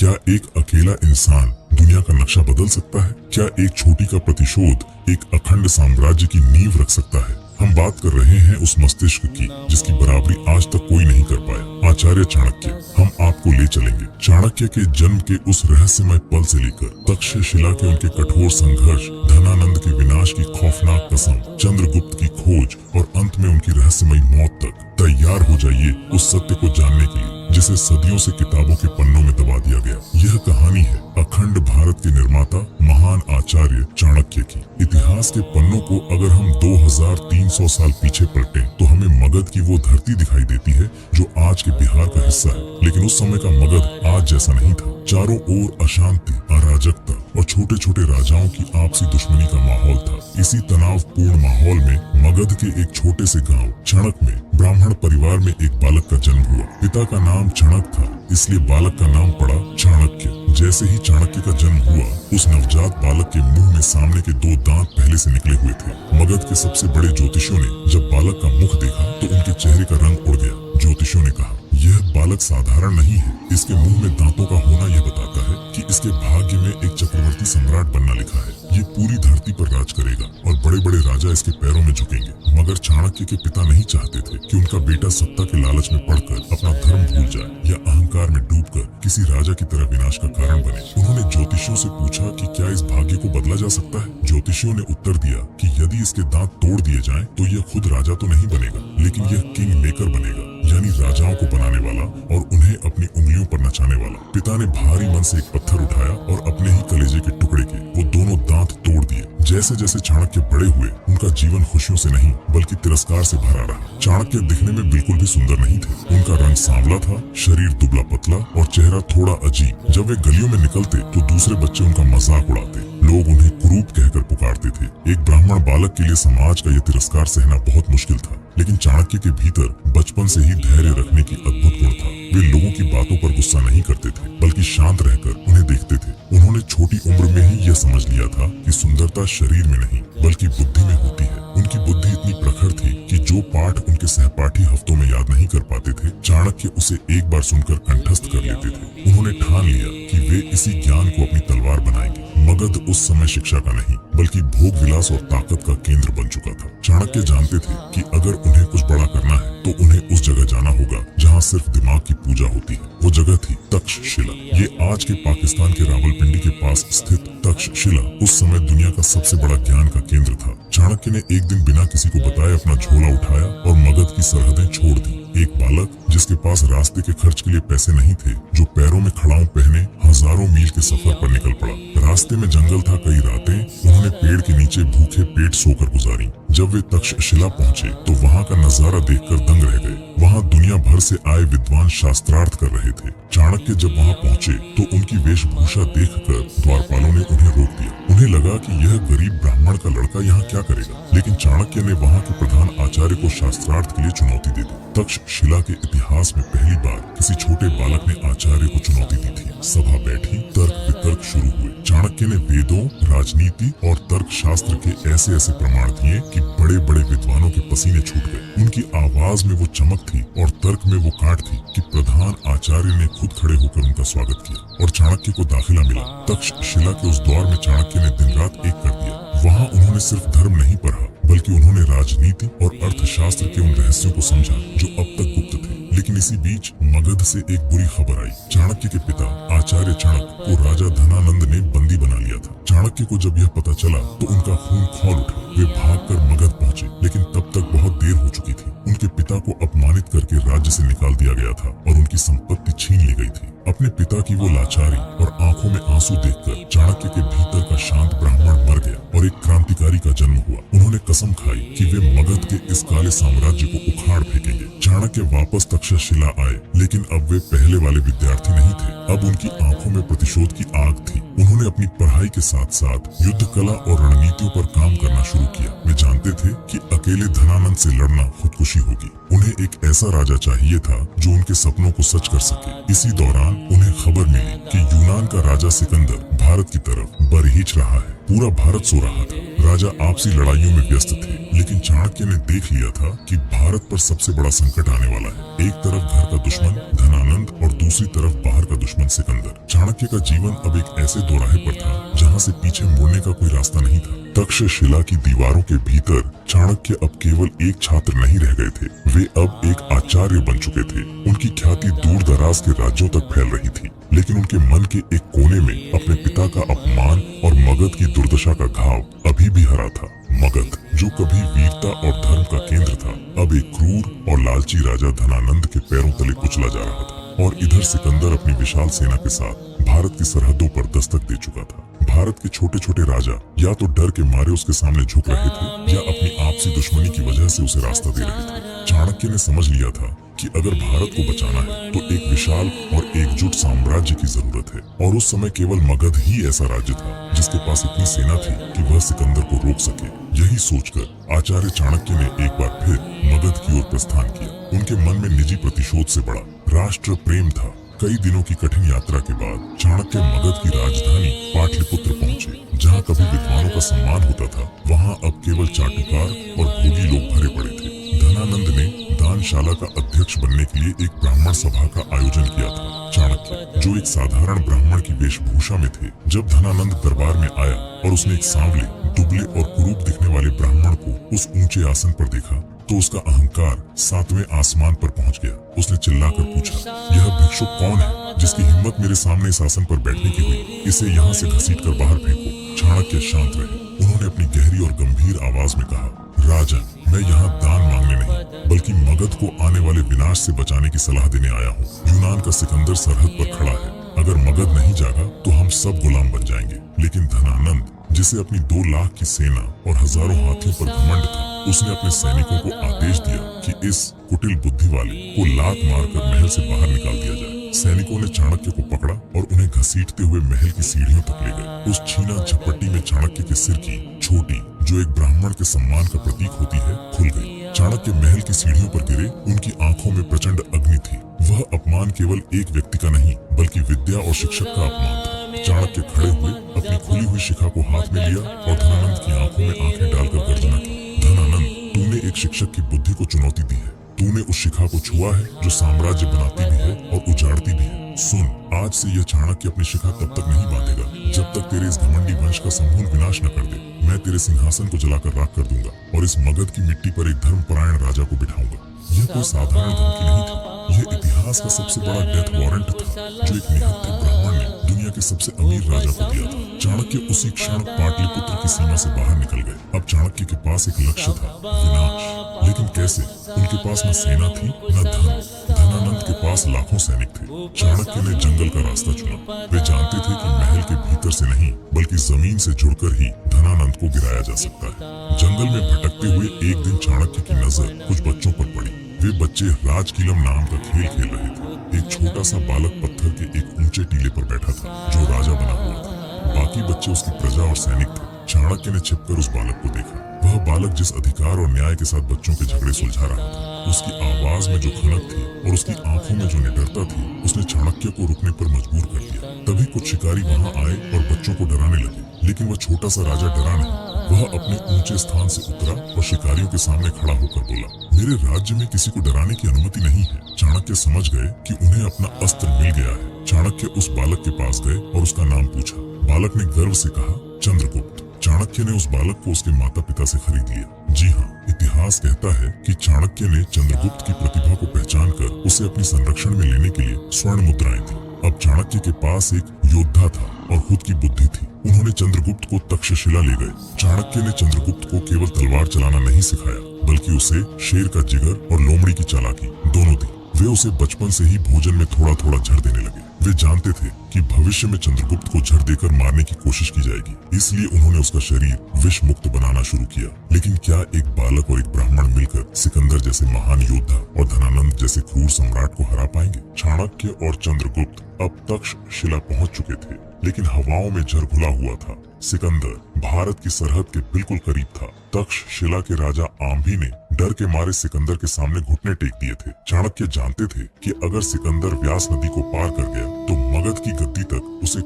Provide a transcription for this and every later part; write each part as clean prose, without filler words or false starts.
क्या एक अकेला इंसान दुनिया का नक्शा बदल सकता है? क्या एक छोटी का प्रतिशोध एक अखंड साम्राज्य की नींव रख सकता है? हम बात कर रहे हैं उस मस्तिष्क की जिसकी बराबरी आज तक कोई नहीं कर पाया, आचार्य चाणक्य। हम आपको ले चलेंगे चाणक्य के जन्म के उस रहस्यमय पल से लेकर तक्षशिला के उनके कठोर संघर्ष, धनानंद के विनाश की खौफनाक कसम, चंद्रगुप्त की खोज और अंत में उनकी रहस्यमय मौत तक। तैयार हो जाइए उस सत्य को जानने के लिए जिसे सदियों से किताबों के पन्नों में दबा दिया गया। यह कहानी है अखंड भारत के निर्माता महान आचार्य चाणक्य की। इतिहास के पन्नों को अगर हम 2300 साल पीछे पलटें तो हमें मगध की वो धरती दिखाई देती है जो आज के बिहार का हिस्सा है। लेकिन उस समय का मगध आज जैसा नहीं था। चारों ओर अशांति, अराजकता और छोटे छोटे राजाओं की आपसी दुश्मनी का माहौल था। इसी तनावपूर्ण माहौल में मगध के एक छोटे से गांव चणक में ब्राह्मण परिवार में एक बालक का जन्म हुआ। पिता का नाम चणक था, इसलिए बालक का नाम पड़ा चाणक्य। जैसे ही चाणक्य का जन्म हुआ, उस नवजात बालक के मुंह में सामने के 2 दांत पहले से निकले हुए थे। मगध के सबसे बड़े ज्योतिषियों ने जब बालक का मुख देखा तो उनके चेहरे का रंग उड़ गया। ज्योतिषियों ने कहा, यह बालक साधारण नहीं है। इसके मुंह में दांतों का होना यह बताता है कि इसके भाग्य में एक चक्रवर्ती सम्राट बनना लिखा है। ये पूरी धरती पर राज करेगा और बड़े बड़े राजा इसके पैरों में झुकेंगे। मगर चाणक्य के पिता नहीं चाहते थे कि उनका बेटा सत्ता के लालच में पड़कर अपना धर्म भूल जाए या अहंकार में डूबकर किसी राजा की तरह विनाश का कारण बने। उन्होंने ज्योतिषियों से पूछा कि क्या इस भाग्य को बदला जा सकता है। ज्योतिषियों ने उत्तर दिया कि यदि इसके दांत तोड़ दिए जाएं तो यह खुद राजा तो नहीं बनेगा, लेकिन यह किंग मेकर बनेगा, यानी राजाओं को बनाने वाला और उन्हें अपनी उंगलियों पर नचाने वाला। पिता ने भारी मन से एक पत्थर उठाया और अपने ही कलेजे के टुकड़े के वो दोनों दांत तोड़ दिए। जैसे जैसे चाणक्य बड़े हुए, उनका जीवन खुशियों से नहीं बल्कि तिरस्कार से भरा रहा। चाणक्य दिखने में बिल्कुल भी सुंदर नहीं थे। उनका रंग सांवला था, शरीर दुबला पतला और चेहरा थोड़ा अजीब। जब वे गलियों में निकलते तो दूसरे बच्चे उनका मजाक उड़ाते। लोग उन्हें कुरूप कहकर पुकारते थे। एक ब्राह्मण बालक के लिए समाज का यह तिरस्कार सहना बहुत मुश्किल था, लेकिन चाणक्य के भीतर बचपन से ही धैर्य रखने की अद्भुत गुण था। वे लोगों की बातों पर गुस्सा नहीं करते थे, बल्कि शांत रहकर उन्हें देखते थे। उन्होंने छोटी उम्र में ही यह समझ लिया था कि सुंदरता शरीर में नहीं बल्कि बुद्धि में होती है। उनकी बुद्धि इतनी प्रखर थी कि जो पाठ उनके सहपाठी हफ्तों में याद नहीं कर पाते थे, चाणक्य उसे एक बार सुनकर कंठस्थ कर लेते थे। उन्होंने ठान लिया कि वे इसी ज्ञान को अपनी तलवार बनाएंगे। मगध उस समय शिक्षा का नहीं बल्कि भोग विलास और ताकत का केंद्र बन चुका था। चाणक्य जानते थे कि अगर उन्हें कुछ बड़ा करना है तो उन्हें उस जगह जाना होगा जहाँ सिर्फ दिमाग की पूजा होती है। वो जगह थी तक्षशिला। ये आज के पाकिस्तान के रावलपिंडी के पास स्थित तक्षशिला उस समय दुनिया का सबसे बड़ा ज्ञान का केंद्र था। चाणक्य ने एक दिन बिना किसी को बताए अपना झोला उठाया और मगध की सरहदें छोड़ दी। एक बालक जिसके पास रास्ते के खर्च के लिए पैसे नहीं थे, जो पैरों में खड़ाऊ पहने हजारों मील के सफर पर निकल पड़ा। रास्ते में जंगल था, कई रातें उन्होंने पेड़ के नीचे भूखे पेट सोकर गुजारी। जब वे तक्षशिला पहुंचे तो वहां का नजारा देखकर दंग रह गए। वहां दुनिया भर से आए विद्वान शास्त्रार्थ कर रहे थे। चाणक्य जब वहां पहुंचे तो उनकी वेशभूषा देखकर द्वारपालों ने उन्हें रोक दिया। उन्हें लगा कि यह गरीब ब्राह्मण का लड़का यहाँ क्या करेगा, लेकिन चाणक्य ने वहां के प्रधान आचार्य को शास्त्रार्थ के लिए चुनौती दे दी। तक्षशिला के इतिहास में पहली बार किसी छोटे बालक ने आचार्य को चुनौती दी थी। सभा बैठी, तर्क वितर्क शुरू हुए। चाणक्य ने वेदों, राजनीति और तर्क शास्त्र के ऐसे ऐसे प्रमाण दिए कि बड़े बड़े विद्वानों के पसीने छूट गए। उनकी आवाज में वो चमक थी और तर्क में वो काट थी कि प्रधान आचार्य ने खुद खड़े होकर उनका स्वागत किया और चाणक्य को दाखिला मिला। तक्षशिला के उस दौर में चाणक्य ने दिन रात एक कर दिया। वहाँ उन्होंने सिर्फ धर्म नहीं पढ़ा बल्कि उन्होंने राजनीति और अर्थशास्त्र के उन रहस्यों को समझा जो अब तक गुप्त थे। लेकिन इसी बीच मगध से एक बुरी खबर आई। चाणक्य के पिता आचार्य चाणक को राजा धनानंद ने बंदी बना लिया था। चाणक्य को जब यह पता चला तो उनका खून खौल उठा। वे भागकर मगध पहुंचे, लेकिन तब तक बहुत देर हो चुकी थी। उनके पिता को अपमानित करके राज्य से निकाल दिया गया था और उनकी संपत्ति छीन ली गई थी। अपने पिता की वो लाचारी और आंखों में आंसू देखकर चाणक्य के भीतर का शांत ब्राह्मण मर गया और एक क्रांतिकारी का जन्म हुआ। उन्होंने कसम खाई कि वे मगध के इस काले साम्राज्य को उखाड़ फेंकेंगे। चाणक्य वापस तक्षशिला आए, लेकिन अब वे पहले वाले विद्यार्थी नहीं थे। अब उनकी आंखों में प्रतिशोध की आग थी। उन्होंने अपनी पढ़ाई के साथ साथ युद्ध कला और रणनीतियों पर काम करना शुरू किया। वे जानते थे कि अकेले धनानंद से लड़ना खुदकुशी होगी। उन्हें एक ऐसा राजा चाहिए था जो उनके सपनों को सच कर सके। इसी दौरान उन्हें खबर मिली कि यूनान का राजा सिकंदर भारत की तरफ बरहीच रहा है। पूरा भारत सो रहा था। राजा आपसी लड़ाइयों में व्यस्त थे, लेकिन चाणक्य ने देख लिया था कि भारत पर सबसे बड़ा संकट आने वाला है। एक तरफ घर का दुश्मन धनानंद और दूसरी तरफ बाहर का दुश्मन सिकंदर। चाणक्य का जीवन अब एक ऐसे दोराहे पर था जहाँ से पीछे मुड़ने का कोई रास्ता नहीं था। तक्षशिला की दीवारों के भीतर चाणक्य अब केवल एक छात्र नहीं रह गए थे, वे अब एक आचार्य बन चुके थे। उनकी ख्याति दूर दराज के राज्यों तक फैल रही थी, लेकिन उनके मन के एक कोने में अपने पिता का अपमान और मगध की दुर्दशा का घाव अभी भी हरा था। मगध, जो कभी वीरता और धर्म का केंद्र था, अब एक क्रूर और लालची राजा धनानंद के पैरों तले कुचला जा रहा था। और इधर सिकंदर अपनी विशाल सेना के साथ भारत की सरहदों पर दस्तक दे चुका था। भारत के छोटे छोटे राजा या तो डर के मारे उसके सामने झुक रहे थे या अपनी आपसी दुश्मनी की वजह से उसे रास्ता दे रहे थे। चाणक्य ने समझ लिया था कि अगर भारत को बचाना है तो एक विशाल और एकजुट साम्राज्य की जरूरत है। और उस समय केवल मगध ही ऐसा राज्य था जिसके पास इतनी सेना थी कि वह सिकंदर को रोक सके। यही सोचकर आचार्य चाणक्य ने एक बार फिर मगध की ओर प्रस्थान किया। उनके मन में निजी प्रतिशोध से बड़ा राष्ट्र प्रेम था। कई दिनों की कठिन यात्रा के बाद चाणक्य मगध की राजधानी पाटलिपुत्र पहुंचे। जहां कभी विद्वानों का सम्मान होता था, वहां अब केवल चाटुकार और भोगी लोग भरे पड़े थे। धनानंद ने दानशाला का अध्यक्ष बनने के लिए एक ब्राह्मण सभा का आयोजन किया था। चाणक्य, जो एक साधारण ब्राह्मण की वेशभूषा में थे, जब धनानंद दरबार में आया और उसने एक सांवले, दुबले और कुरूप दिखने वाले ब्राह्मण को उस ऊंचे आसन पर देखा तो उसका अहंकार 7वें आसमान पर पहुंच गया। उसने चिल्लाकर पूछा, यह भिक्षुक कौन है जिसकी हिम्मत मेरे सामने इस आसन पर बैठने की हुई? इसे यहाँ से घसीटकर बाहर फेंको। चाणक्य शांत रहे। उन्होंने अपनी गहरी और गंभीर आवाज में कहा, राजा, मैं यहाँ दान मांगने नहीं बल्कि मगध को आने वाले विनाश से बचाने की सलाह देने आया हूँ। यूनान का सिकंदर सरहद पर खड़ा है। अगर मगध नहीं जागा तो हम सब गुलाम बन जाएंगे। लेकिन धनानंद, जिसे अपनी 2 लाख की सेना और हजारों हाथियों पर घमंड था, उसने अपने सैनिकों को आदेश दिया कि इस कुटिल बुद्धि वाले को लात मारकर महल से बाहर निकाल दिया जाए। सैनिकों ने चाणक्य को पकड़ा और उन्हें घसीटते हुए महल की सीढ़ियों तक ले गए। उस छीना झपट्टी में चाणक्य के सिर की छोटी, जो एक ब्राह्मण के सम्मान का प्रतीक होती है, खुल गई। चाणक्य महल की सीढ़ियों पर गिरे। उनकी आंखों में प्रचंड अग्नि थी। वह अपमान केवल एक व्यक्ति का नहीं बल्कि विद्या और शिक्षक का अपमान था। चाणक्य खड़े हुए अपनी खुली हुई शिखा को हाथ में लिया और धनानंद की आंखों में आंखें डालकर गर्जना की, धनानंद, तूने एक शिक्षक की बुद्धि को चुनौती दी है। तूने उस शिखा को छुआ है जो साम्राज्य बनाती भी है और उजाड़ती भी है। सुन, आज से यह चाणक्य अपनी शिखा तब तक नहीं बांधेगा जब तक तेरे इस घमंडी वंश का संपूर्ण विनाश न कर दे। मैं तेरे सिंहासन को जलाकर राख कर दूंगा और इस मगध की मिट्टी पर एक धर्मपरायण राजा को बिठाऊंगा। यह कोई साधारण धमकी नहीं थी, यह इतिहास का सबसे बड़ा डेथ वारंट था जो एक निहत्थे ब्राह्मण ने दुनिया के सबसे अमीर राजा को दिया था। चाणक्य उसी क्षण पाटलिपुत्र की सीमा से बाहर निकल गए। अब चाणक्य के पास एक लक्ष्य था, विनाश। लेकिन कैसे? उनके पास न सेना थी न धन। धनानंद के पास लाखों सैनिक थे। चाणक्य ने जंगल का रास्ता चुना। वे जानते थे कि महल के भीतर से नहीं बल्कि जमीन से जुड़कर ही धनानंद को गिराया जा सकता है। जंगल में भटकते हुए एक दिन चाणक्य की नजर कुछ बच्चों पर पड़ी। वे बच्चे राजकीलम नाम का खेल खेल रहे थे। एक छोटा सा बालक पत्थर के एक ऊंचे टीले पर बैठा था जो राजा बना हुआ था। बाकी बच्चे उसकी प्रजा और सैनिक थे। चाणक्य ने छिपकर उस बालक को देखा। वह बालक जिस अधिकार और न्याय के साथ बच्चों के झगड़े सुलझा रहा था, उसकी आवाज में जो खनक थी और उसकी आंखों में जो निडरता थी, उसने चाणक्य को रुकने पर मजबूर कर दिया। तभी कुछ शिकारी वहां आए और बच्चों को डराने लगे, लेकिन वह छोटा सा राजा डरा नहीं। वह अपने ऊंचे स्थान से उतरा और शिकारियों के सामने खड़ा होकर बोला, मेरे राज्य में किसी को डराने की अनुमति नहीं है। चाणक्य समझ गए कि उन्हें अपना अस्त्र मिल गया है। चाणक्य उस बालक के पास गए और उसका नाम पूछा। बालक ने गर्व से कहा, चंद्रगुप्त। चाणक्य ने उस बालक को उसके माता पिता से खरीद लिया। जी हाँ, इतिहास कहता है कि चाणक्य ने चंद्रगुप्त की प्रतिभा को पहचान कर उसे अपनी संरक्षण में लेने के लिए स्वर्ण मुद्राएं थी। अब चाणक्य के पास एक योद्धा था और खुद की बुद्धि थी। उन्होंने चंद्रगुप्त को तक्षशिला ले गए। चाणक्य ने चंद्रगुप्त को केवल तलवार चलाना नहीं सिखाया बल्कि उसे शेर का जिगर और लोमड़ी की चालाकी दोनों दी। वे उसे बचपन से ही भोजन में थोड़ा थोड़ा झड़ देने लगे। वे जानते थे कि भविष्य में चंद्रगुप्त को झड़ देकर मारने की कोशिश की जाएगी, इसलिए उन्होंने उसका शरीर विष मुक्त बनाना शुरू किया। लेकिन क्या एक बालक और एक ब्राह्मण मिलकर सिकंदर जैसे महान योद्धा और धनानंद जैसे क्रूर सम्राट को हरा पाएंगे? चाणक्य और चंद्रगुप्त अब तक्षशिला पहुंच चुके थे, लेकिन हवाओं में झरघुला हुआ था। सिकंदर भारत की सरहद के बिल्कुल करीब था। तक्षशिला के राजा आम्भी ने डर के मारे सिकंदर के सामने घुटने टेक दिए थे। चाणक्य जानते थे कि अगर सिकंदर व्यास नदी को पार कर गया तो मगध की गद्दी तक उसे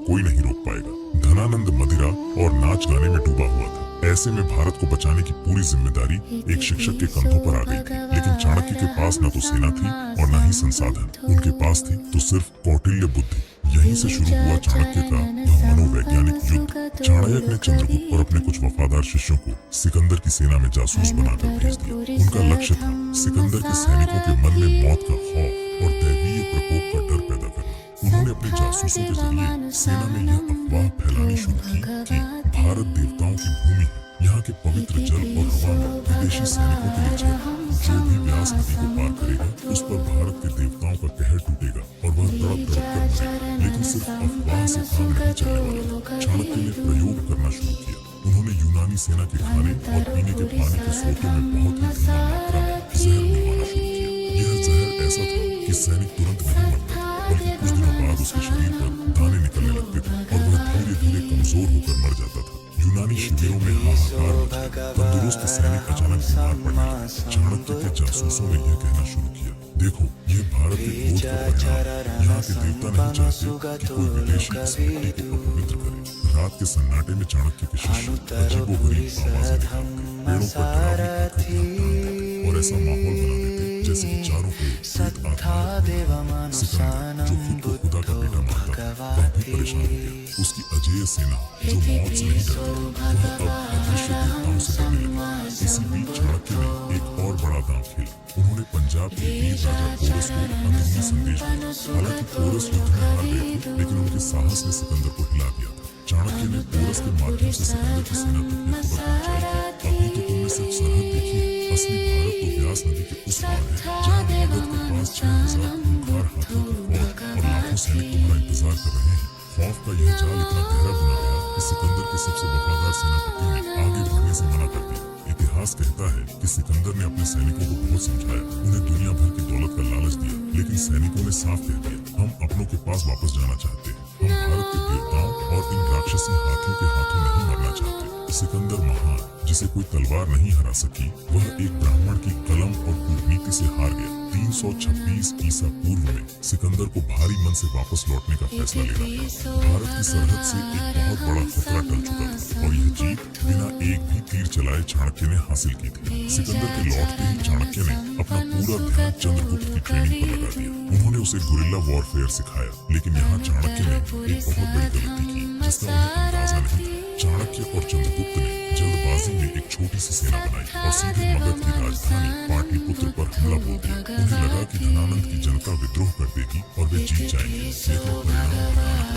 नाच गाने में डूबा हुआ था। ऐसे में भारत को बचाने की पूरी जिम्मेदारी एक शिक्षक के कंधों पर आ गई थी। लेकिन चाणक्य के पास न तो सेना थी और न ही संसाधन। उनके पास थी तो सिर्फ कौटिल्य बुद्धि। यहीं से शुरू हुआ चाणक्य का वह मनोवैज्ञानिक युद्ध। चाणक्य ने चंद्रगुप्त और अपने कुछ वफादार शिष्यों को सिकंदर की सेना में जासूस बनाकर भेज दिया। उनका लक्ष्य था सिकंदर के सैनिकों के मन में मौत का खौफ और दैवीय प्रकोप का डर पैदा करना। उन्होंने अपने जासूसों के जरिए सेना में यह अफवाह फैलानी शुरू की कि भारत देवताओं की भूमि है। यहाँ के पवित्र जल और हवा में विदेशी सैनिकों के लिए छेद। जो भी व्यास नदी को पार करेगा उस पर भारत के देवताओं का कहर टूटेगा और वह तड़प तड़प कर मरेगा। लेकिन सिर्फ अफवाह से काम नहीं चलने वाला था। चाणक्य ने प्रयोग करना शुरू किया। उन्होंने यूनानी सेना के खाने और पीने के पानी के स्रोतों में बहुत ही धीमी मात्रा में जहर मिलवाना शुरू किया। यह जहर ऐसा था कि सैनिक तुरंत नहीं मरता, बल्कि कुछ दिनों बाद उसके शरीर पर दाने निकलने लगते थे और वह धीरे धीरे कमजोर होकर मर जाता था। यूनानी शिविरों में हाहाकार मचा। तंदुरुस्त सैनिक अचानक बीमार पड़ने लगे। चाणक्य के जासूसों ने यह कहना शुरू किया, देखो ये भारत के क्रोध का परिणाम। यहाँ के देवता नहीं चाहते कि कोई विदेशी इस मिट्टी को अपवित्र करे। रात के सन्नाटे में चाणक्य के शिष्य अजीबोगरीब आवाजें निकालते, पेड़ों पर डरावनी आकृतियां तानते और ऐसा माहौल बना देते जैसे कि चारों ओर प्रेत आत्माएं। सिकंदर जो खुद को खुदा का बेटा मानता था वह भी परेशान हो गया। उसकी अजेय सेना जो मौत से नहीं डरती वह अब अदृश्य देवताओं से डरने लगी। इसी बीच चाणक्य ने एक और बड़ा दांव खेला। उन्होंने पंजाब के वीर राजा पोरस को अंदरूनी संदेश दिया। हालांकि पोरस युद्ध में हार गए थे, लेकिन उनके साहस ने सिकंदर को हिला दिया था। चाणक्य ने पोरस के माध्यम से सिकंदर की सेना तक यह खबर पहुंचाई कि अभी तो तुमने सिर्फ सरहद देखी है, असली भारत तो व्यास नदी के उस पार है, जहाँ मगध के पास 6000 खूंखार हाथियों की फौज और लाखों सैनिक तुम्हारा इंतजार कर रहे हैं। खौफ का यह जाल इतना गहरा बना गया कि सिकंदर के सबसे वफादार सेनापतियों ने आगे बढ़ने से मना कर दिया। इतिहास कहता है कि सिकंदर ने अपने सैनिकों को बहुत समझाया, उन्हें दुनिया भर की दौलत का लालच दिया, लेकिन सैनिकों ने साफ कह दिया, हम अपनों के पास वापस जाना चाहते हैं। हम भारत के देवताओं और इन राक्षसी हाथियों के हाथों नहीं मरना चाहते। सिकंदर महान, जिसे कोई तलवार नहीं हरा सकी, वह एक ब्राह्मण की कलम और कूटनीति से हार गया। 326 ईसा पूर्व में सिकंदर को भारी मन से वापस लौटने का फैसला लेना पड़ा। भारत की सरहद से एक बहुत बड़ा खतरा टल चुका था और यह जीत बिना एक भी तीर चलाए चाणक्य ने हासिल की थी। सिकंदर के लौटते ही चाणक्य ने अपना पूरा ध्यान चंद्रगुप्त की ट्रेनिंग पर लगा दिया। उन्होंने उसे गुरिल्ला वॉरफेयर सिखाया, लेकिन यहाँ चाणक्य ने एक बहुत बड़ी गलती की जिसका उन्हें अंदाजा नहीं था। चाणक्य और चंद्रगुप्त ने जल्दबाजी में एक छोटी सी सेना बनाई और सीधे मगध की राजधानी पाटलिपुत्र पर हमला बोल दिया। उन्हें लगा कि धनानंद की जनता विद्रोह कर देगी और वे जीत जाएंगे, लेकिन परिणाम भयानक था।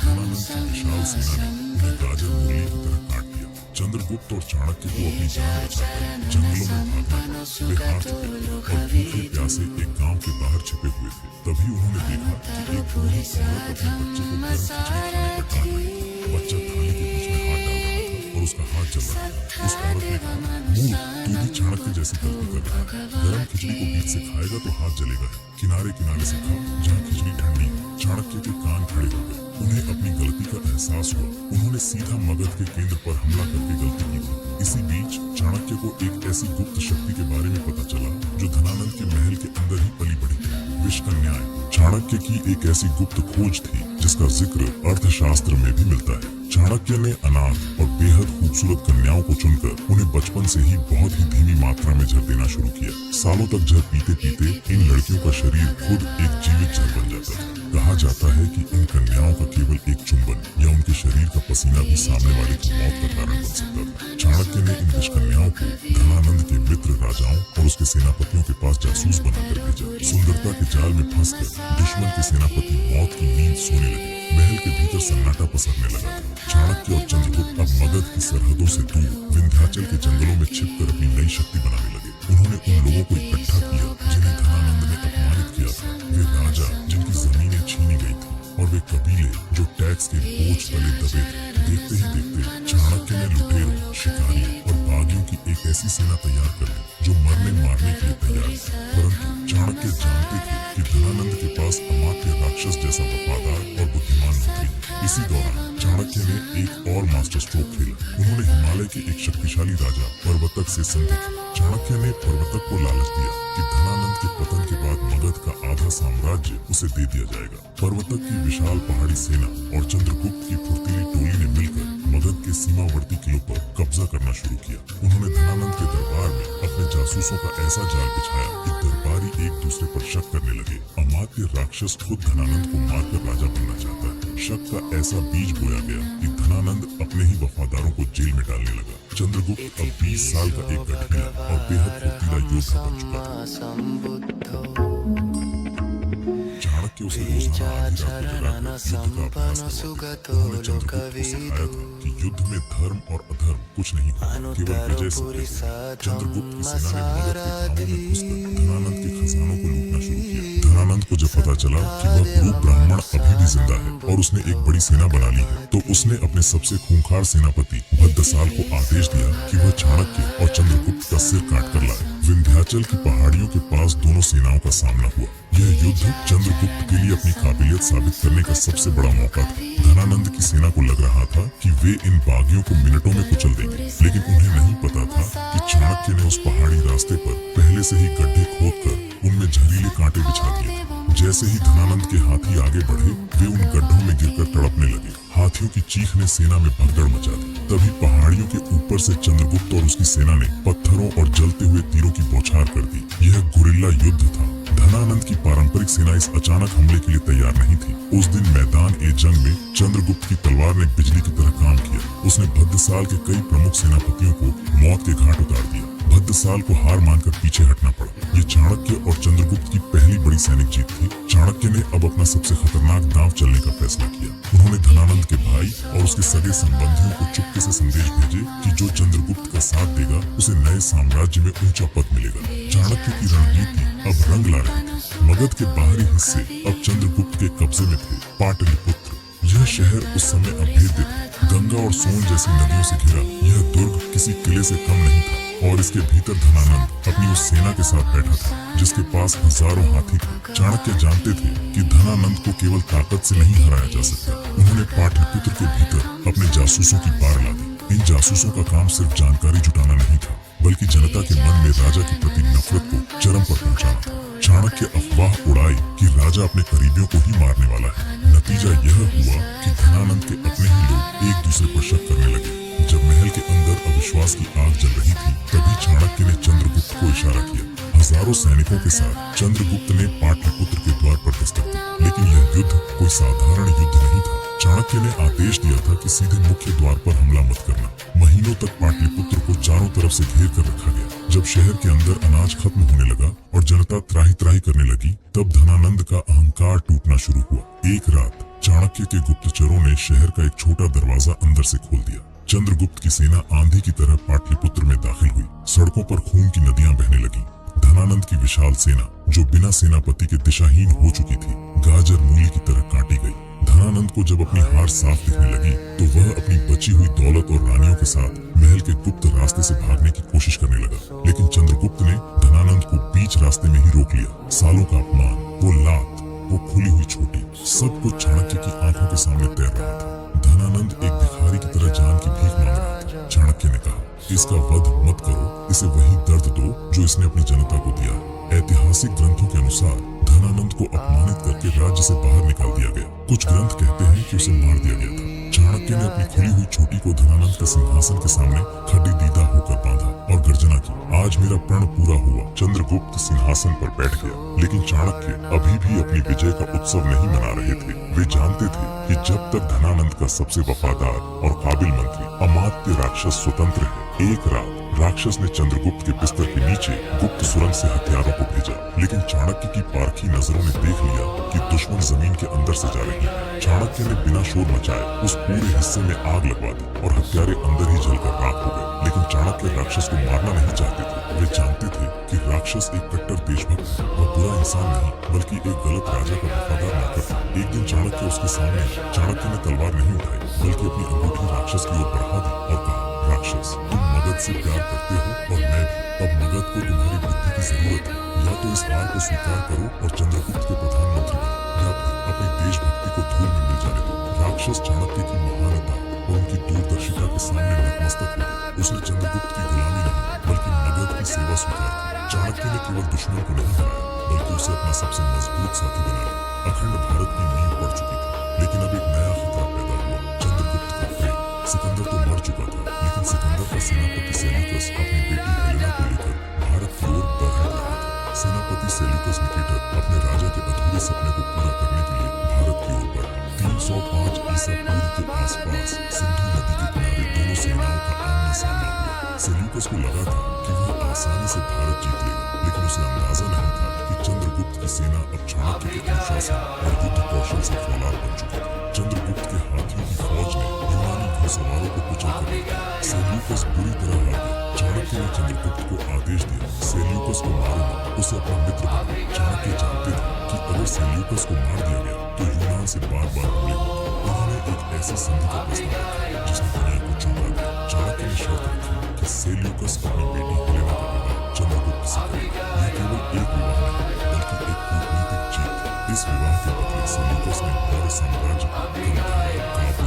धनानंद की विशाल सेना ने उन्हें गाजर मूली की तरह काट दिया। चंद्रगुप्त और चाणक्य को अपनी जान बचाकर जंगलों में भागना पड़ा। वे हार चुके थे और भूखे प्यासे एक गांव के बाहर छिपे हुए थे। तभी उन्होंने देखा कि एक बूढ़ी औरत अपने बच्चे को गर्म खिचड़ी खाने पर डांट रही थी। बच्चा थाली के बीच में हाथ डाल रहा था और उसका हाथ जल रहा था। उस औरत ने कहा, मूर्ख, तू भी चाणक्य जैसी गलती कर रहा है। गर्म खिचड़ी को बीच से खाएगा तो हाथ जलेगा। किनारे किनारे से खा, जहाँ खिचड़ी ठंडी। चाणक्य के कान खड़े हो गए। उन्हें अपनी गलती का एहसास हुआ। उन्होंने सीधा मगध के केंद्र पर हमला करके गलती की थी। इसी बीच चाणक्य को एक ऐसी गुप्त शक्ति के बारे में पता चला जो धनानंद के महल के अंदर ही पली बढ़ी थी, विष का न्याय। चाणक्य की एक ऐसी गुप्त खोज थी जिसका जिक्र अर्थशास्त्र में भी मिलता है। चाणक्य ने अनाथ और बेहद खूबसूरत कन्याओं को चुनकर उन्हें बचपन से ही बहुत ही धीमी मात्रा में जहर देना शुरू किया। सालों तक जहर पीते पीते इन लड़कियों का शरीर खुद एक जीवित जहर बन जाता था। कहा जाता है कि इन कन्याओं का केवल एक चुंबन या उनके शरीर का पसीना भी सामने वाले की मौत का कारण बन सकता था। चाणक्य ने इन दुष्कन्याओं को धनानंद के मित्र राजाओं और उसके सेनापतियों के पास जासूस बनाकर भेजा। सुंदरता के जाल में फंसकर दुश्मन के सेनापति मौत की नींद सोने लगे। महल के भीतर सन्नाटा पसरने लगा था। चाणक्य और चंद्रगुप्त अब मगध की सरहदों से दूर विंध्याचल के जंगलों में छिपकर अपनी नई शक्ति बनाने लगे। उन्होंने उन लोगों को इकट्ठा किया जिन्हें धनानंद ने अपमानित किया था। वे राजा जिनकी जमीनें छीनी गई थी और वे कबीले जो टैक्स के बोझ तले दबे थे। देखते ही देखते चाणक्य ने लुटेरों, शिकारी और बागियों की एक ऐसी सेना तैयार कर ली जो मरने मारने के लिए तैयार थी। परंतु चाणक्य जानते थे कि धनानंद के पास अमात्य राक्षस जैसा वफादार और बुद्धिमान मंत्री है। इसी दौरान चाणक्य ने एक और मास्टर स्ट्रोक खेला। उन्होंने हिमालय के एक शक्तिशाली राजा पर्वतक से संधि की। चाणक्य ने पर्वतक को लालच दिया कि धनानंद के पतन के बाद मगध का आधा साम्राज्य उसे दे दिया जाएगा। पर्वतक की विशाल पहाड़ी सेना और चंद्रगुप्त की फुर्तीली टोली ने मिलकर मगध के सीमावर्ती किलों पर कब्जा करना शुरू किया। उन्होंने धनानंद के दरबार में अपने जासूसों का ऐसा जाल बिछाया कि दरबारी एक दूसरे पर शक करने लगे। अमात्य राक्षस खुद धनानंद को मारकर राजा बनना चाहता है। शक का ऐसा बीज बोया गया कि धनानंद अपने ही वफादारों को जेल में डालने लगा। चंद्रगुप्त अब 20 साल का एक गठिला और बेहद फुर्तीला योद्धा बन चुका था। चाणक्य उसे रोजाना आधी रात को जगाकर युद्ध का अभ्यास करवाते। उन्होंने चंद्रगुप्त को सिखाया था कि युद्ध में धर्म और अधर्म कुछ नहीं होता, केवल विजय सत्य होती है। चंद्रगुप्त की सेना ने मगध के गांवों में घुसकर धनानंद के खजानों को लूटना शुरू किया। धनानंद को जब पता चला कि वह कुरु ब्राह्मण अभी भी जिंदा है और उसने एक बड़ी सेना बना ली है, तो उसने अपने सबसे खूंखार सेनापति भद्दसाल को आदेश दिया कि वह चाणक्य और चंद्रगुप्त का सिर काट कर लाए। विंध्याचल की पहाड़ियों के पास दोनों सेनाओं का सामना हुआ। यह युद्ध चंद्रगुप्त के लिए अपनी काबिलियत साबित करने का सबसे बड़ा मौका था। धनानंद की सेना को लग रहा था कि वे इन बागियों को मिनटों में कुचल देंगे, लेकिन उन्हें नहीं पता था कि चाणक्य ने उस पहाड़ी रास्ते पर पहले से ही गड्ढे खोदकर उनमें जहरीले कांटे बिछा दिए थे। जैसे ही धनानंद के हाथी आगे बढ़े, वे उन गड्ढों में गिरकर तड़पने लगे। हाथियों की चीख ने सेना में भगदड़ मचा दी। तभी पहाड़ियों के ऊपर से चंद्रगुप्त और उसकी सेना ने पत्थरों और जलते हुए तीरों की बौछार कर दी। यह गुरिल्ला युद्ध था। धनानंद की पारंपरिक सेना इस अचानक हमले के लिए तैयार नहीं थी। उस दिन मैदान ए जंग में चंद्रगुप्त की तलवार ने बिजली की तरह काम किया। उसने भद्दसाल के कई प्रमुख सेनापतियों को मौत के घाट उतार दिया। भद्दसाल को हार मानकर पीछे हटना पड़ा। ये चाणक्य और चंद्रगुप्त की पहली बड़ी सैनिक जीत थी। चाणक्य ने अब अपना सबसे खतरनाक दांव चलने का फैसला किया। उन्होंने धनानंद के भाई और उसके सगे संबंधियों को चुपके से संदेश भेजे कि जो चंद्रगुप्त का साथ देगा उसे नए साम्राज्य में ऊंचा पद मिलेगा। चाणक्य की रणनीति अब रंग ला रही थी। मगध के बाहरी हिस्से अब चंद्रगुप्त के कब्जे में थे। पाटलिपुत्र, यह शहर उस समय अभेद्य था। गंगा और सोन जैसी नदियों से घिरा यह दुर्ग किसी किले से कम नहीं था और इसके भीतर धनानंद अपनी उस सेना के साथ बैठा था जिसके पास हजारों हाथी थे। चाणक्य जानते थे कि धनानंद को केवल ताकत से नहीं हराया जा सकता। उन्होंने पाटलिपुत्र के भीतर अपने जासूसों की पार ला दी। इन जासूसों का काम सिर्फ जानकारी जुटाना नहीं था, बल्कि जनता के मन में राजा के प्रति नफरत को चरम पर पहुंचाना था। चाणक्य अफवाह उड़ाई कि राजा अपने करीबियों को ही मारने वाला है। नतीजा यह हुआ कि धनानंद के अपने ही लोग एक दूसरे पर शक करने लगे। जब महल के अंदर अविश्वास की आग जल रही थी, तभी चाणक्य ने चंद्रगुप्त को इशारा किया। हजारों सैनिकों के साथ चंद्रगुप्त ने पाटलिपुत्र के द्वार पर दस्तक दी। लेकिन यह युद्ध कोई साधारण युद्ध नहीं था। चाणक्य ने आदेश दिया था कि सीधे मुख्य द्वार पर हमला मत करना। महीनों तक पाटलिपुत्र को चारों तरफ से घेर कर रखा गया। जब शहर के अंदर अनाज खत्म होने लगा और जनता त्राही त्राही करने लगी, तब धनानंद का अहंकार टूटना शुरू हुआ। एक रात चाणक्य के गुप्तचरों ने शहर का एक छोटा दरवाजा अंदर से खोल दिया। चंद्रगुप्त की सेना आंधी की तरह पाटलिपुत्र में दाखिल हुई। सड़कों पर खून की नदियां बहने लगी। धनानंद की विशाल सेना, जो बिना सेनापति के दिशाहीन हो चुकी थी, गाजर मूली की तरह काटी गई। धनानंद को जब अपनी हार साफ दिखने लगी, तो वह अपनी बची हुई दौलत और रानियों के साथ महल के गुप्त रास्ते से भागने की कोशिश करने लगा। लेकिन चंद्रगुप्त ने धनानंद को बीच रास्ते में ही रोक लिया। सालों का अपमान, वो लात, वो खुली हुई छोटी, सब कुछ चाणक्य की आंखों के सामने तैर रहा था। धनानंद एक भिखारी की तरह जान की भीख मांग रहा था। चाणक्य ने कहा, इसका वध मत करो, इसे वही दर्द दो जो इसने अपनी जनता को दिया। ऐतिहासिक ग्रंथों के अनुसार धनानंद को अपमानित करके राज्य से बाहर निकाल दिया गया। कुछ ग्रंथ कहते हैं कि उसे मार दिया गया था। चाणक्य ने अपनी खुली हुई छोटी को धनानंद के सिंहासन के सामने खड़ी दीदा होकर बांधा और गर्जना की, आज मेरा प्रण पूरा हुआ। चंद्रगुप्त सिंहासन पर बैठ गया, लेकिन चाणक्य अभी भी अपनी विजय का उत्सव नहीं मना रहे थे। वे जानते थे कि जब तक धनानंद का सबसे वफादार और काबिल मंत्री अमात्य राक्षस स्वतंत्र है। एक रात राक्षस ने चंद्रगुप्त के बिस्तर के नीचे गुप्त सुरंग से हथियारों को भेजा, लेकिन चाणक्य की पारखी नजरों ने देख लिया कि दुश्मन जमीन के अंदर से जा रही है। चाणक्य ने बिना शोर मचाए उस पूरे हिस्से में आग लगवा दी और हथियारे अंदर ही जलकर राख हो गए। लेकिन चाणक्य राक्षस को मारना नहीं चाहते थे। वे जानते थे कि राक्षस एक कट्टर देशभक्त और बुरा इंसान नहीं, बल्कि एक गलत राजा का वफादार नौकर था। एक दिन चाणक्य उसके सामने, चाणक्य ने तलवार नहीं उठाई, बल्कि अपनी अंगूठी राक्षस की ओर बढ़ा दी और कहा, राक्षस, तुम मगध से प्यार करते हो और मैं भी। अब मगध को तुम्हारी बुद्धि की जरूरत है। या तो इस हार को स्वीकार करो और चंद्रगुप्त के प्रधानमंत्री बनो, या फिर अपनी देशभक्ति को धूल में मिल जाने दो। राक्षस चाणक्य की महानता और उनकी दूरदर्शिता के सामने नतमस्तक हो गया। उसने चंद्रगुप्त की गुलामी नहीं, बल्कि मगध की सेवा स्वीकार की। चाणक्य ने केवल दुश्मन को नहीं हराया, बल्कि उसे अपना सबसे मजबूत साथी बना लिया। अखंड भारत की नींव पड़ चुकी थी, लेकिन अब एक नया खतरा पैदा हुआ, चंद्रगुप्त का प्रेम। सिकंदर तो सेल्यूकस को लगा था कि वह आसानी से भारत जीत लेगा, लेकिन उसे अंदाजा नहीं था कि चंद्रगुप्त की सेना अब चाणक्य के अनुशासन और युद्ध कौशल से फौलाद बन चुकी थी। चंद्रगुप्त के हाथियों की फौज ने यूनानी घुड़सवारों को कुचल कर दिया। सेल्यूकस बुरी तरह हार गया। चाणक्य ने चंद्रगुप्त को आदेश दिया, सेल्यूकस को मारो मत, उसे अपना मित्र बनाओ। चाणक्य जानते थे कि अगर सेल्यूकस को मार दिया गया तो यूनान से बार बार हमले होंगे। उन्होंने एक ऐसी संधि का प्रस्ताव रखा जिसने दुनिया को चौंका दिया। चाणक्य ने शर्त रखी कि सेल्यूकस अपनी बेटी हेलेना का विवाह चंद्रगुप्त से करेगा। यह केवल एक विवाह नहीं बल्कि एक कूटनीतिक जीत थी। इस विवाह के बदले सेल्यूकस ने मौर्य साम्राज्य काबुल, हेरात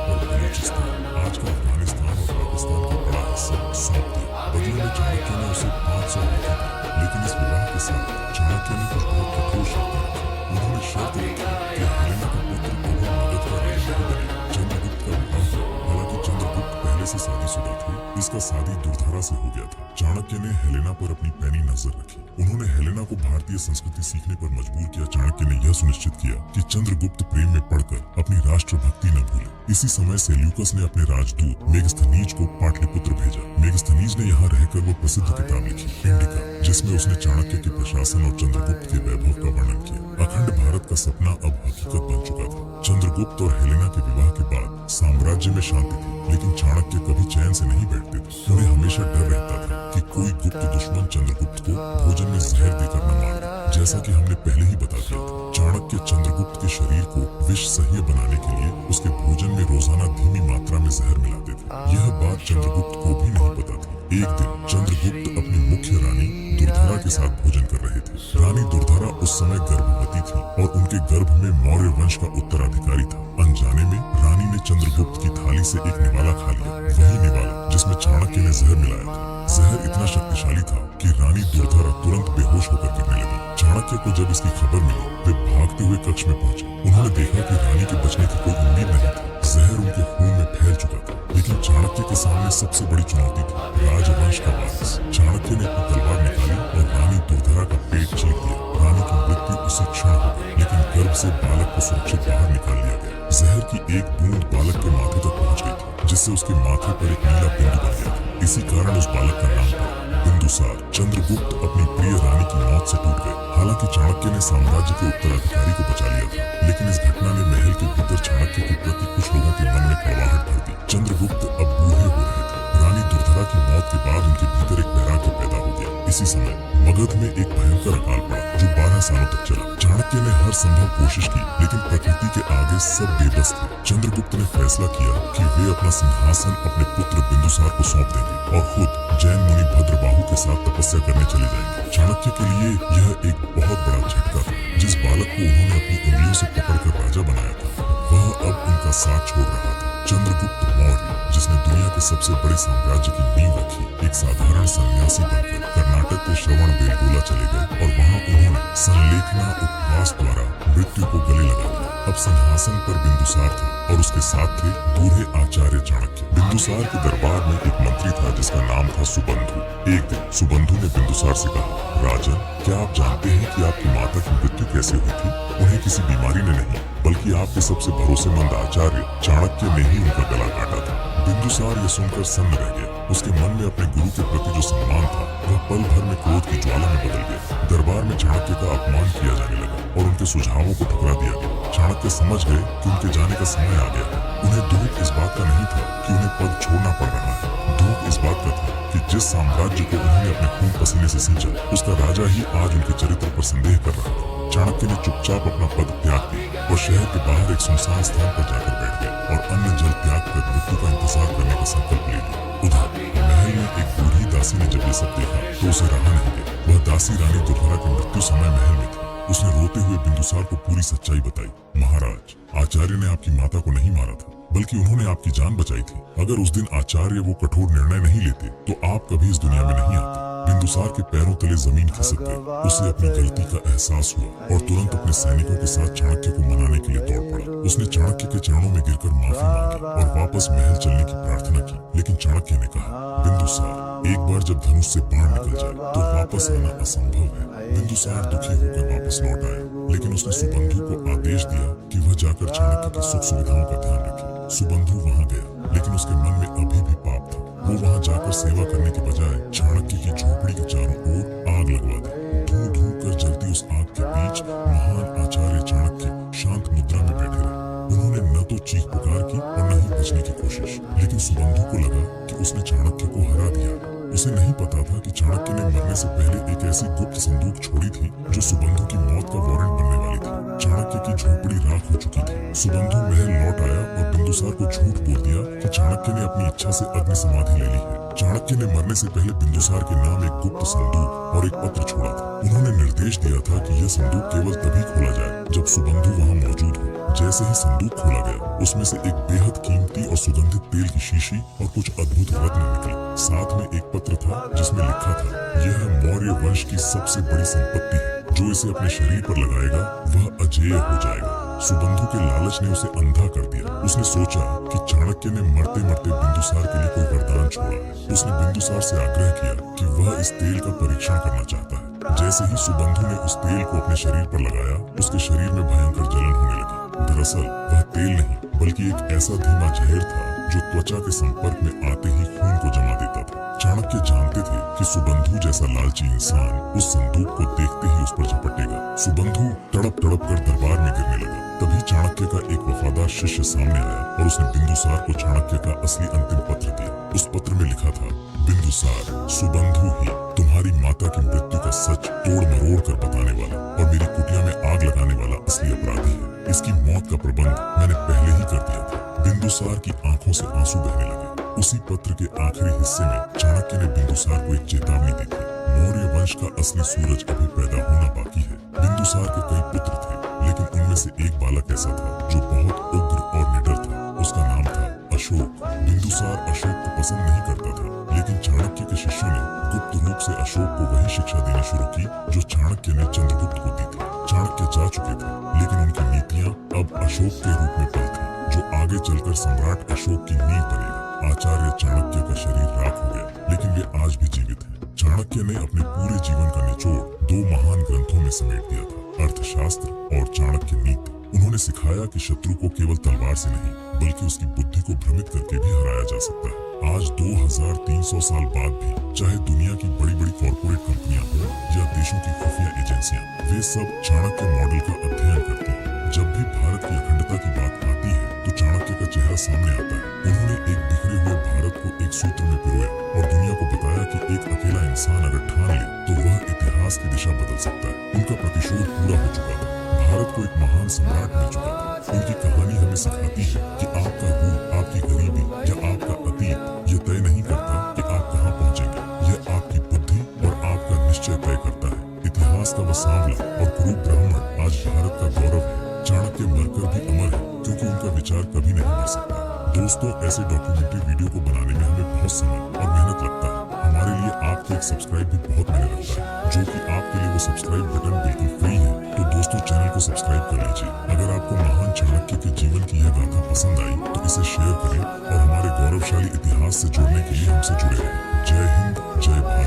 और बलूचिस्तान, आज का अफगानिस्तान और पाकिस्तान का बड़ा हिस्सा सौंप दिया। बदले में चाणक्य ने उसे 500 हाथी दिए। लेकिन इस विवाह के साथ चाणक्य ने कुछ बहुत कठोर शर्तें रखी। उन्होंने शर्त रखी कि हेलेना का पुत्र कभी मगध का राजा नहीं बनेगा। चंद्रगुप्त का विवाह हुआ। हालांकि चंद्रगुप्त पहले से शादीशुदा थे, इसका शादी दुर्धारा से हो गया था। चाणक्य ने हेलेना पर अपनी पैनी नजर रखी। उन्होंने हेलेना को भारतीय संस्कृति सीखने पर मजबूर किया। चाणक्य ने यह सुनिश्चित किया कि चंद्रगुप्त प्रेम में पड़कर अपनी राष्ट्रभक्ति न भूले। इसी समय सेल्यूकस ने अपने राजदूत मेगस्थनीज को पाटलिपुत्र भेजा। मेगस्थनीज ने यहाँ रहकर वो प्रसिद्ध किताब लिखी, इंडिका, जिसमें उसने चाणक्य के प्रशासन और चंद्रगुप्त के वैभव का वर्णन किया। अखंड भारत का सपना अब हकीकत बन चुका था। चंद्रगुप्त और हेलेना के विवाह के बाद साम्राज्य में शांति थी, लेकिन चाणक्य कभी चैन से नहीं बैठते थे। उन्हें हमेशा डर रहता था कि कोई गुप्त दुश्मन चंद्रगुप्त को भोजन में जहर देकर न मार दे। जैसा कि हमने पहले ही बता दिया था, चाणक्य चंद्रगुप्त के शरीर को विष सह्य बनाने के लिए उसके भोजन में रोजाना धीमी मात्रा में जहर मिलाते थे। यह बात चंद्रगुप्त को भी नहीं पता थी। एक दिन चंद्रगुप्त अपनी मुख्य रानी दुर्धरा के साथ भोजन कर रहे थे। रानी दुर्धरा उस समय गर्भवती थी और उनके गर्भ में मौर्य वंश का उत्तराधिकारी था। अनजाने में रानी ने चंद्रगुप्त की थाली से एक निवाला खा लिया, वही निवाला जिसमें चाणक्य ने जहर मिलाया था। जहर इतना शक्तिशाली था कि रानी दुर्धरा तुरंत बेहोश होकर गिरने लगी। चाणक्य को जब इसकी खबर मिली, वे भागते हुए कक्ष में पहुंचे। उन्होंने देखा कि रानी के बचने की कोई उम्मीद नहीं थी। जहर उनके खून में फैल चुका था। लेकिन चाणक्य के सामने सबसे बड़ी चुनौती थी राजवंश का वारिस। चाणक्य ने अपनी तलवार निकाली और रानी दुर्धरा का पेट चीर दिया। रानी की मृत्यु उसी क्षण हो गई, लेकिन गर्भ से बालक को सुरक्षित बाहर निकाल लिया गया। जहर की एक बूंद बालक के माथे तक पहुंच गई थी, जिससे उसके माथे पर एक नीला बिंदु बन गया था। इसी कारण उस बालक का नाम पड़ा बिंदुसार। चंद्रगुप्त अपनी प्रिय रानी की मौत से टूट गए। हालांकि चाणक्य ने साम्राज्य के उत्तराधिकारी को बचा लिया था, लेकिन इस घटना ने महल के भीतर चाणक्य के प्रति कुछ लोगों के मन में कड़वाहट भर दी। चंद्रगुप्त अब बूढ़े हो रहे थे। रानी दुर्धरा की मौत के बाद उनके भीतर एक वैराग्य पैदा हो गया। इसी समय मगध में एक भयंकर अकाल पड़ा जो 12 सालों तक चला। चाणक्य ने हर संभव कोशिश की, लेकिन प्रकृति के आगे सब बेबस थे। चंद्रगुप्त ने फैसला किया कि वे अपना सिंहासन अपने पुत्र बिंदुसार को सौंप देंगे और खुद जैन मुनि भद्रबाहु के साथ तपस्या करने चले जाएंगे। चाणक्य के लिए यह एक बहुत बड़ा झटका था। जिस बालक को उन्होंने अपनी उंगलियों से पकड़कर राजा बनाया था, वह अब उनका साथ छोड़ रहा था। चंद्रगुप्त मौर्य, जिसने दुनिया के सबसे बड़े साम्राज्य की नींव रखी, एक साधारण सन्यासी बनकर कर्नाटक के श्रवण बेलगोला चले गए और वहां उन्होंने संलेखना उपवास द्वारा मृत्यु को गले लगा लिया। अब सिंहासन पर बिंदुसार था और उसके साथ थे बूढ़े आचार्य चाणक्य। बिंदुसार के दरबार में एक मंत्री था जिसका नाम था सुबंधु। एक दिन सुबंधु ने बिंदुसार से कहा, राजन, क्या आप जानते हैं कि आपकी माता की मृत्यु कैसे हुई थी? उन्हें किसी बीमारी ने नहीं, बल्कि आपके सबसे भरोसेमंद आचार्य चाणक्य ने ही उनका गला काटा था। बिंदुसार यह सुनकर सन्न रह गया। उसके मन में अपने गुरु के प्रति जो सम्मान था, वह पल भर में क्रोध की ज्वाला में बदल गया। दरबार में चाणक्य का अपमान किया जाने लगा और उनके सुझावों को ठुकरा दिया गया। चाणक्य समझ गए कि उनके जाने का समय आ गया। उन्हें दुख इस बात का नहीं था कि उन्हें पद छोड़ना पड़ रहा है। दुख इस बात का था कि जिस साम्राज्य को उन्होंने अपने खून पसीने से सींचा, उसका राजा ही आज उनके चरित्र पर संदेह कर रहा था। चाणक्य ने चुपचाप अपना पद त्याग दिया और शहर के बाहर एक सुनसान स्थान पर जाकर बैठ गया और अन्न जल त्याग कर मृत्यु का इंतजार करने का संकल्प ले लिया। उधर महल में एक बूढ़ी दासी ने जब ये सब देखा तो उसे रहा नहीं गया। वह दासी रानी दुर्धरा के मृत्यु समय महल में थी। उसने रोते हुए बिंदुसार को पूरी सच्चाई बताई। महाराज, आचार्य ने आपकी माता को नहीं मारा था, बल्कि उन्होंने आपकी जान बचाई थी। अगर उस दिन आचार्य वो कठोर निर्णय नहीं लेते तो आप कभी इस दुनिया में नहीं आते। बिंदुसार के पैरों तले जमीन खिसक गई। उसे अपनी गलती का एहसास हुआ और तुरंत अपने सैनिकों के साथ चाणक्य को मनाने के लिए दौड़ पड़ा। उसने चाणक्य के चरणों में गिरकर माफी मांगी और वापस महल चलने की प्रार्थना की। लेकिन चाणक्य ने कहा, बिंदुसार, एक बार जब धनुष से बाण निकल जाए तो वापस आना असंभव है। बिंदुसार दुखी होकर वापस लौट आया, लेकिन उसने सुबंधु को आदेश दिया कि वह जाकर चाणक्य की सुख सुविधाओं का ध्यान रखे। सुबंधु वहां गया, लेकिन उसके मन में अभी भी पाप था। वो वहाँ जाकर सेवा करने के बजाय चाणक्य की झोपड़ी के चारों ओर आग लगवा दी। धू धू कर जलती उस आग के बीच महान आचार्य चाणक्य शांत मुद्रा में बैठे रहे। उन्होंने न तो चीख पुकार की और न ही बचने की कोशिश, लेकिन सुबंधु को लगा कि उसने चाणक्य को हरा दिया। उसे नहीं पता था कि चाणक्य ने मरने से पहले एक ऐसी गुप्त संदूक छोड़ी थी जो सुबंधु की मौत का वारंट बनने वाली थी। चाणक्य की झोपड़ी राख हो चुकी थी। सुबंधु महल लौट आया और बिंदुसार को झूठ बोल दिया कि चाणक्य ने अपनी इच्छा से अग्नि समाधि ले ली है। चाणक्य ने मरने से पहले बिंदुसार के नाम एक गुप्त संदूक और एक पत्र छोड़ा था। उन्होंने निर्देश दिया था कि यह संदूक केवल तभी खोला जाए जब सुबंधु वहाँ मौजूद हो। जैसे ही संदूक खोला गया, उसमें से एक बेहद कीमती और सुगंधित तेल की शीशी और कुछ अद्भुत रत्न निकले। साथ में एक पत्र था जिसमें लिखा था, यह मौर्य वंश की सबसे बड़ी संपत्ति है, जो इसे अपने शरीर पर लगाएगा वह अजेय हो जाएगा। सुबंधु के लालच ने उसे अंधा कर दिया। उसने सोचा कि चाणक्य ने मरते मरते बिंदुसार के लिए कोई वरदान छोड़ा है। उसने बिंदुसार से आग्रह किया कि वह इस तेल का परीक्षण करना चाहता है। जैसे ही सुबंधु ने उस तेल को अपने शरीर पर लगाया, उसके शरीर में भयंकर जलन होने लगी। दरअसल वह तेल नहीं बल्कि एक ऐसा धीमा जहर था जो त्वचा के संपर्क में आते ही खून को जमा देता था। चाणक्य जानते थे कि सुबंधु जैसा लालची इंसान उस संदूक को देखते ही उस पर झपटेगा। सुबंधु तड़प तड़प कर दरबार में गिरने लगा। तभी चाणक्य का एक वफादार शिष्य सामने आया और उसने बिंदुसार को चाणक्य का असली अंतिम पत्र दिया। उस पत्र में लिखा था, बिंदुसार, सुबंधु ही तुम्हारी माता की मृत्यु का सच तोड़ मरोड़ कर बताने वाला और मेरी कुटिया में आग लगाने वाला असली अपराधी है। इसकी मौत का प्रबंध मैंने पहले ही कर दिया था। बिंदुसार की आंखों से आंसू बहने लगे। उसी पत्र के आखिरी हिस्से में चाणक्य ने बिंदुसार को एक चेतावनी दी थी। मौर्य वंश का असली सूरज अभी पैदा होना बाकी है। बिंदुसार के कई पुत्र थे, लेकिन उनमें से एक बालक ऐसा था जो बहुत उग्र और निडर था। उसका नाम था अशोक। बिंदुसार अशोक को पसंद नहीं करता था, लेकिन चाणक्य के शिष्यों ने गुप्त रूप से अशोक को वही शिक्षा देनी शुरू की जो चाणक्य ने चंद्रगुप्त को दी थी। चाणक्य जा चुके थे, लेकिन उनकी नीतियां अब अशोक के रूप में पलती, जो आगे चलकर सम्राट अशोक की नींव बनेगा। आचार्य चाणक्य का शरीर राख हो गया, लेकिन वे आज भी जीवित हैं। चाणक्य ने अपने पूरे जीवन का निचोड़ दो महान ग्रंथों में समेट दिया था, अर्थशास्त्र और चाणक्य नीति। उन्होंने सिखाया कि शत्रु को केवल तलवार से नहीं, बल्कि उसकी बुद्धि को भ्रमित करके भी हराया जा सकता है। आज 2300 साल बाद भी चाहे दुनिया की बड़ी बड़ी कॉर्पोरेट कंपनियां हो या देशों की खुफिया एजेंसियां, वे सब चाणक्य मॉडल का अध्ययन करती हैं। जब भी भारत की अखंडता की बात आती है तो चाणक्य का चेहरा सामने आता है। उन्होंने एक बिखरे हुए भारत को एक सूत्र में पिरोया और दुनिया को बताया कि एक अकेला इंसान अगर ठान ले तो वह इतिहास की दिशा बदल सकता है। उनका प्रतिशोध पूरा हो चुका था। भारत को एक महान सम्राट मिल चुका था। उनकी कहानी हमें सिखाती है कि आपका रूप, आपकी गरीबी या आपका अतीत ये तय नहीं करता कि आप कहाँ पहुँचेंगे। यह आपकी बुद्धि और आपका निश्चय तय करता है। इतिहास का वह सांवला और कुरूप ब्राह्मण आज भारत का गौरव है। चाणक्य मरकर भी अमर है, क्योंकि उनका विचार कभी नहीं मर सकता। दोस्तों, ऐसे डॉक्यूमेंट्री वीडियो को बनाने में हमें बहुत समय और मेहनत लगता है। हमारे लिए आपको एक सब्सक्राइब भी बहुत मायने रखता है, जो कि आपके लिए वो सब्सक्राइब बटन बिल्कुल फ्री है। तो दोस्तों, चैनल को सब्सक्राइब कर लीजिए। अगर आपको महान चाणक्य के जीवन की यह गाथा पसंद आई तो इसे शेयर करें और हमारे गौरवशाली इतिहास से जुड़ने के लिए हमसे जुड़े रहें। जय हिंद, जय भारत।